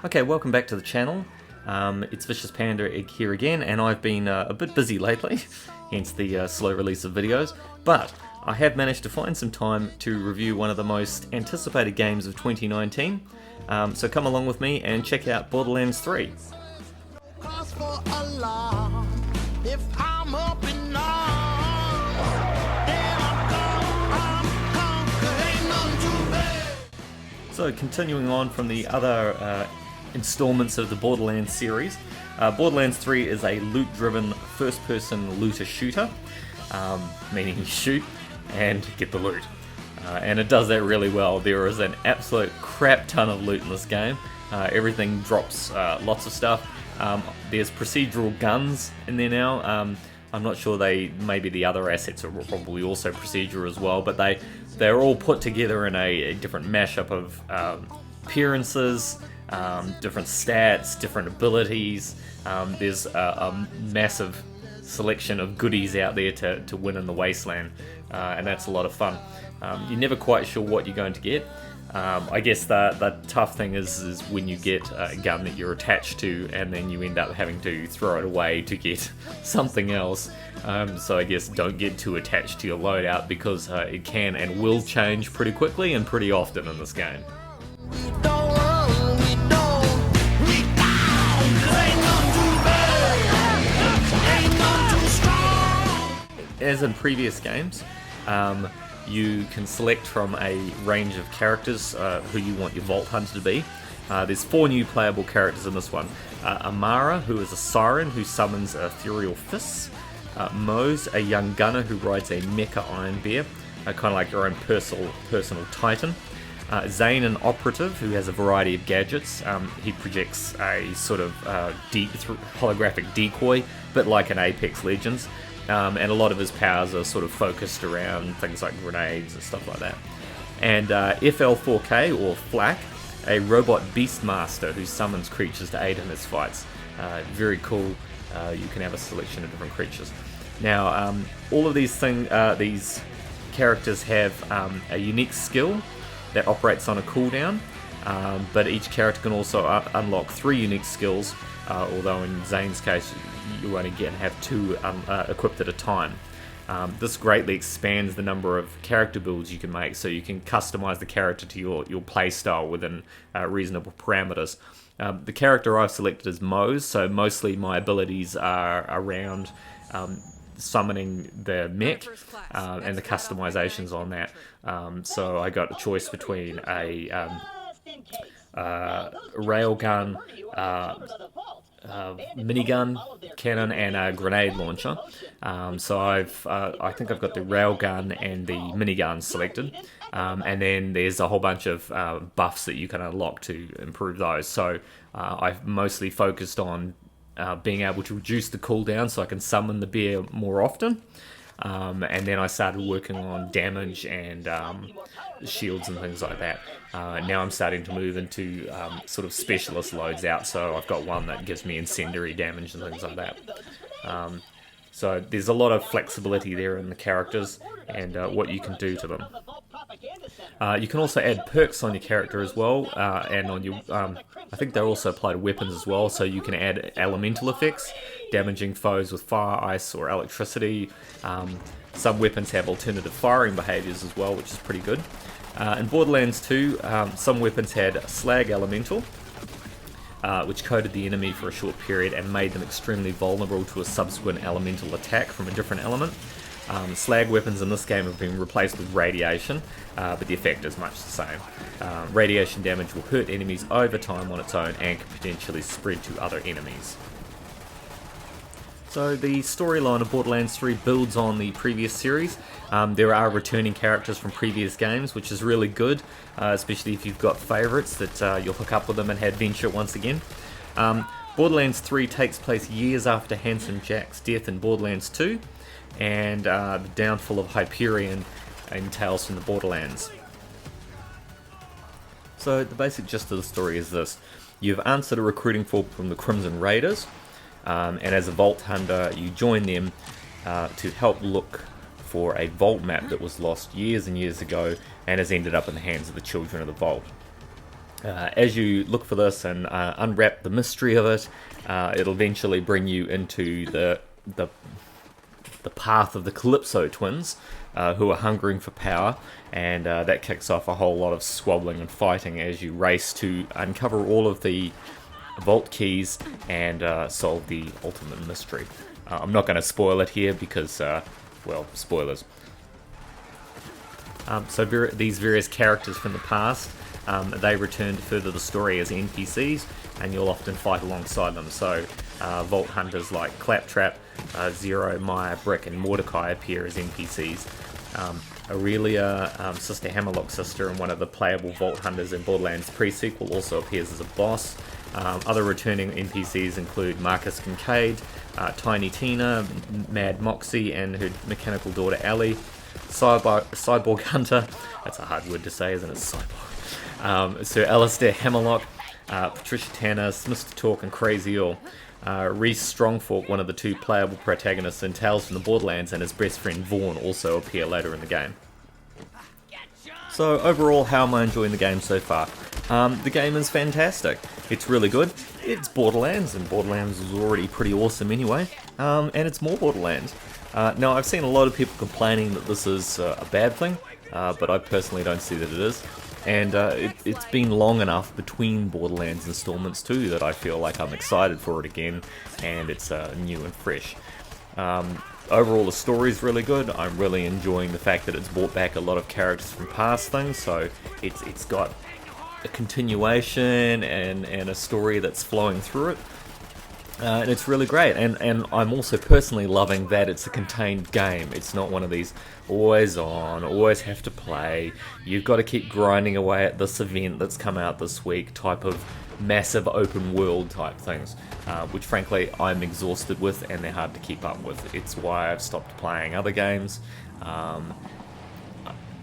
Okay, welcome back to the channel. It's Vicious Panda Egg here again, and I've been a bit busy lately, hence the slow release of videos, but I have managed to find some time to review one of the most anticipated games of 2019, so come along with me and check out Borderlands 3. So continuing on from the other installments of the Borderlands series, Borderlands 3 is a loot-driven first-person looter-shooter, meaning you shoot and get the loot. And it does that really well. There is an absolute crap ton of loot in this game. Everything drops lots of stuff. There's procedural guns in there now. I'm not sure maybe the other assets are probably also procedural as well, but they're all put together in a different mashup of appearances, different stats, different abilities. There's a massive selection of goodies out there to win in the wasteland, and that's a lot of fun. You're never quite sure what you're going to get. I guess the tough thing is when you get a gun that you're attached to and then you end up having to throw it away to get something else. So I guess don't get too attached to your loadout because it can and will change pretty quickly and pretty often in this game. As in previous games, you can select from a range of characters who you want your Vault Hunter to be. There's 4 new playable characters in this one. Amara, who is a siren who summons ethereal fists. Mose, a young gunner who rides a mecha iron bear, kind of like your own personal titan. Zane, an operative who has a variety of gadgets. He projects a sort of holographic decoy, a bit like an Apex Legends. And a lot of his powers are sort of focused around things like grenades and stuff like that. And FL4K, or Flak, a robot beastmaster who summons creatures to aid in his fights. Very cool. You can have a selection of different creatures. Now, all of these characters have a unique skill that operates on a cooldown, but each character can also unlock 3 unique skills, although in Zane's case you only have 2 equipped at a time. This greatly expands the number of character builds you can make, so you can customize the character to your playstyle within reasonable parameters. The character I've selected is Mose, so mostly my abilities are around summoning the mech and the customizations on that. So I got a choice between a railgun, minigun cannon, and a grenade launcher. So I think I've got the railgun and the minigun selected, and then there's a whole bunch of buffs that you can unlock to improve those. So I've mostly focused on being able to reduce the cooldown so I can summon the bear more often. And then I started working on damage and shields and things like that. Now I'm starting to move into sort of specialist loads out, so I've got one that gives me incendiary damage and things like that. So there's a lot of flexibility there in the characters and what you can do to them. You can also add perks on your character as well, and on your I think they also apply to weapons as well, so you can add elemental effects, damaging foes with fire, ice, or electricity. Some weapons have alternative firing behaviors as well, which is pretty good. In Borderlands 2, some weapons had Slag Elemental, which coated the enemy for a short period and made them extremely vulnerable to a subsequent elemental attack from a different element. Slag weapons in this game have been replaced with radiation, but the effect is much the same. Radiation damage will hurt enemies over time on its own and can potentially spread to other enemies. So the storyline of Borderlands 3 builds on the previous series. There are returning characters from previous games, which is really good, especially if you've got favourites that you'll hook up with them and adventure once again. Borderlands 3 takes place years after Handsome Jack's death in Borderlands 2, and the downfall of Hyperion in Tales from the Borderlands. So the basic gist of the story is this. You've answered a recruiting form from the Crimson Raiders, and as a Vault Hunter you join them to help look for a vault map that was lost years and years ago and has ended up in the hands of the Children of the Vault. As you look for this and unwrap the mystery of it, it'll eventually bring you into the path of the Calypso twins, who are hungering for power, and that kicks off a whole lot of squabbling and fighting as you race to uncover all of the vault keys and solve the ultimate mystery. I'm not going to spoil it here because, well, spoilers. So these various characters from the past, they return to further the story as NPCs, and you'll often fight alongside them. So Vault Hunters like Claptrap, Zero, Maya, Brick, and Mordecai appear as NPCs. Aurelia, Sister Hammerlock's sister, and one of the playable Vault Hunters in Borderlands pre-sequel, also appears as a boss. Other returning NPCs include Marcus Kincaid, Tiny Tina, Mad Moxie, and her mechanical daughter Ellie. Cyborg Hunter, that's a hard word to say, isn't it? Cyborg. Sir Alistair Hammerlock, Patricia Tannis, Mr. Talk, and Crazy Earl. Reese Strongfork, one of the two playable protagonists in Tales from the Borderlands, and his best friend Vaughn also appear later in the game. So overall, how am I enjoying the game so far? The game is fantastic. It's really good. It's Borderlands, and Borderlands is already pretty awesome anyway. And it's more Borderlands. Now, I've seen a lot of people complaining that this is a bad thing, but I personally don't see that it is. And it's been long enough between Borderlands installments too that I feel like I'm excited for it again, and it's new and fresh. Overall, the story's really good. I'm really enjoying the fact that it's brought back a lot of characters from past things, so it's got a continuation and a story that's flowing through it. And it's really great, and I'm also personally loving that it's a contained game. It's not one of these always on, always have to play, you've got to keep grinding away at this event that's come out this week type of massive open world type things, which frankly I'm exhausted with and they're hard to keep up with. It's why I've stopped playing other games.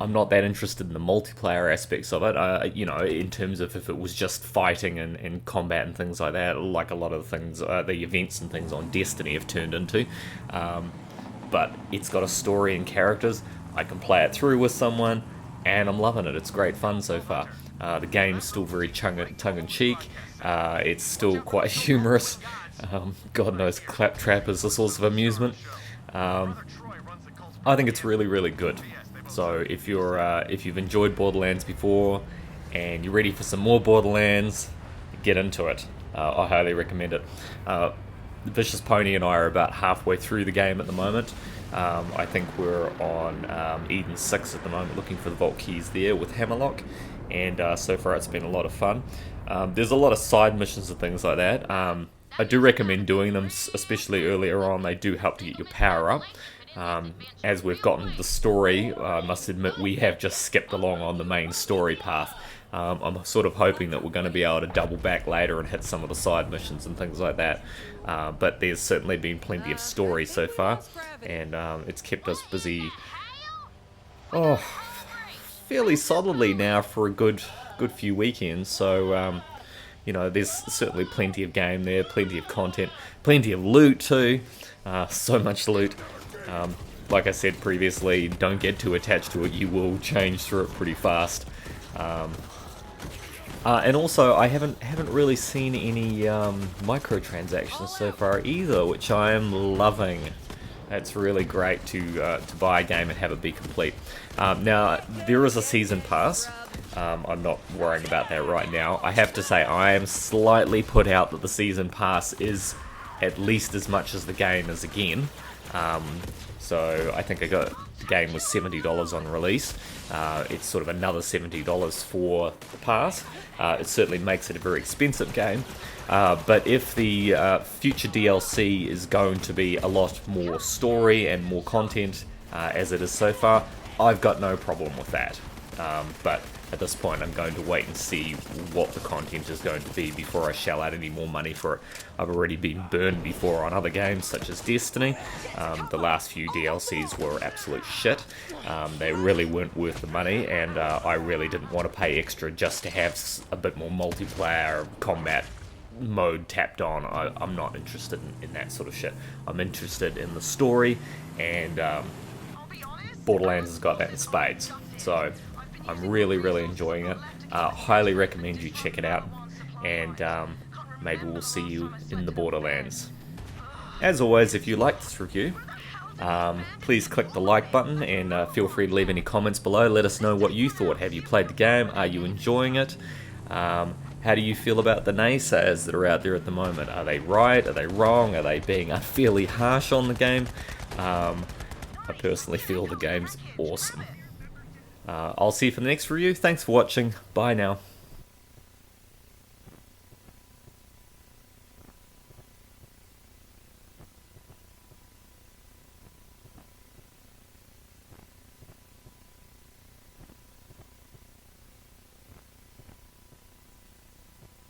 I'm not that interested in the multiplayer aspects of it, you know, in terms of if it was just fighting and combat and things like that, like a lot of things, the events and things on Destiny have turned into. But it's got a story and characters. I can play it through with someone, and I'm loving it. It's great fun so far. The game's still very tongue-in-cheek. It's still quite humorous. God knows Claptrap is a source of amusement. I think it's really, really good. So if you've enjoyed Borderlands before and you're ready for some more Borderlands, get into it. I highly recommend it. Vicious Pony and I are about halfway through the game at the moment. I think we're on Eden 6 at the moment, looking for the vault keys there with Hammerlock, and so far it's been a lot of fun. There's a lot of side missions and things like that. I do recommend doing them, especially earlier on. They do help to get your power up. As we've gotten to the story, I must admit we have just skipped along on the main story path. I'm sort of hoping that we're going to be able to double back later and hit some of the side missions and things like that. But there's certainly been plenty of story so far, and it's kept us busy, fairly solidly now for a good few weekends. So you know, there's certainly plenty of game there, plenty of content, plenty of loot too. So much loot. Like I said previously, don't get too attached to it. You will change through it pretty fast. And also, I haven't really seen any microtransactions so far either, which I am loving. It's really great to buy a game and have it be complete. Now, there is a season pass. I'm not worrying about that right now. I have to say, I am slightly put out that the season pass is at least as much as the game is again. So I think the game was $70 on release. It's sort of another $70 for the pass. It certainly makes it a very expensive game. But if the future DLC is going to be a lot more story and more content, as it is so far, I've got no problem with that. But at this point, I'm going to wait and see what the content is going to be before I shell out any more money for it. I've already been burned before on other games such as Destiny. The last few DLCs were absolute shit. They really weren't worth the money, and I really didn't want to pay extra just to have a bit more multiplayer combat mode tapped on. I'm not interested in that sort of shit. I'm interested in the story, and Borderlands has got that in spades. So I'm really, really enjoying it. Highly recommend you check it out, and maybe we'll see you in the Borderlands. As always, if you like this review, please click the like button and feel free to leave any comments below. Let us know what you thought. Have you played the game? Are you enjoying it? How do you feel about the naysayers that are out there at the moment? Are they right? Are they wrong? Are they being unfairly harsh on the game? I personally feel the game's awesome. I'll see you for the next review. Thanks for watching. Bye now.